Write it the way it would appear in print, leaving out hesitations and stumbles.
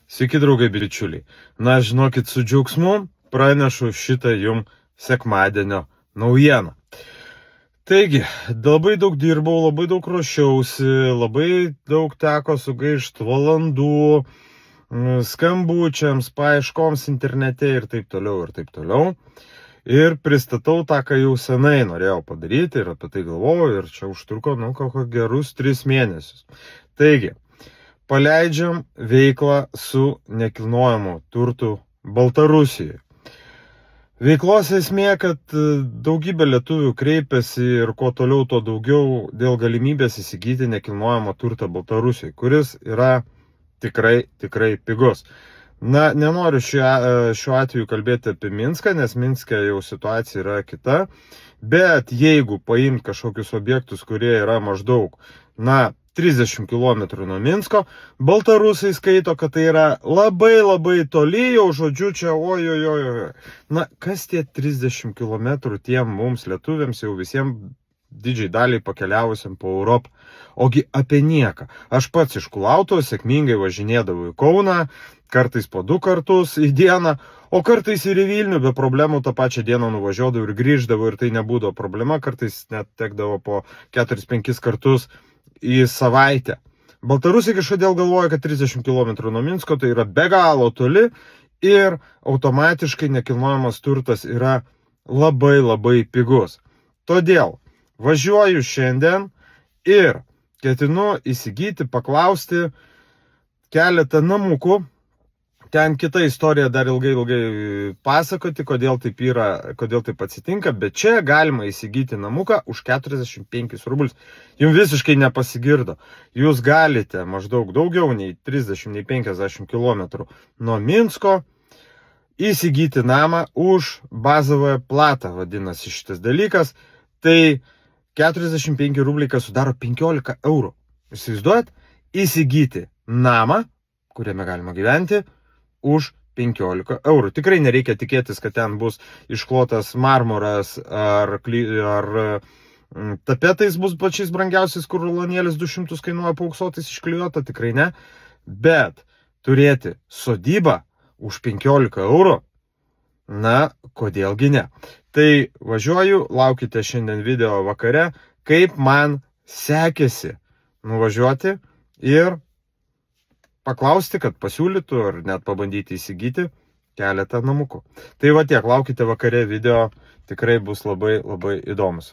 Sveiki, draugai bičiuliai. Na, žinokit, su džiaugsmu pranešu šitą jums sekmadienio naujieną. Taigi, labai daug dirbau, labai daug ruošiausi, labai daug teko sugaišti valandų skambučiams, paieškoms internete ir taip toliau, ir taip toliau. Ir pristatau tą, ką jau senai norėjau padaryti ir apie tai galvojau, ir čia užtruko, kokio gerus 3 mėnesius. Taigi, paleidžiam veiklą su nekilnojamu turtu Baltarusijoje. Veiklos esmė, kad daugybė lietuvių kreipiasi ir kuo toliau, tuo daugiau dėl galimybės įsigyti nekilnojamą turtą Baltarusijoje, kuris yra tikrai pigus. Na, nenoriu šiuo atveju kalbėti apie Minską, nes Minske jau situacija yra kita, bet jeigu paimt kažkokius objektus, kurie yra maždaug, 30 km nuo Minsko, baltarusai skaito, kad tai yra labai toli, jau žodžiu čia, ojojoj. Na, kas tie 30 km tiem mums lietuviams, jau visiems didžiai daliai pakeliavusiam po Europą? Ogi apie nieką. Aš pats iš Kulauto sėkmingai važinėdavau į Kauną, kartais po 2 kartus į dieną, o kartais ir į Vilnių be problemų tą pačią dieną nuvažiuodavau ir grįždavau, ir tai nebūdavo problema, kartais net tekdavo po 4-5 kartus į savaitę. Baltarusiai kažkodėl galvoja, kad 30 km nuo Minsko tai yra be galo toli ir automatiškai nekilnojamas turtas yra labai pigus. Todėl važiuoju šiandien ir ketinu įsigyti, paklausti keletą namukų. Ten kita istorija dar ilgai pasakoti, kodėl taip yra, kodėl taip atsitinka, bet čia galima įsigyti namuką už 45 rublius. Jums visiškai nepasigirdo. Jūs galite maždaug daugiau nei 30, nei 50 km nuo Minsko įsigyti namą už bazovąją platą, vadinasi šitas dalykas. Tai 45 rubliai, kas sudaro 15 eurų. Įsivaizduojat? Įsigyti namą, kuriame galima gyventi, už 15 eurų. Tikrai nereikia tikėtis, kad ten bus išklotas marmuras ar tapetais bus pačiais brangiausiais, kur rulonėlis 200 kainuoja pauksotais išklijuota, tikrai ne. Bet turėti sodybą už 15 eurų, na, kodėlgi ne. Tai važiuoju, laukite šiandien video vakare, kaip man sekėsi nuvažiuoti ir paklausti, kad pasiūlytų ar net pabandyti įsigyti keletą namukų. Tai va tiek, laukite vakare video, tikrai bus labai įdomus.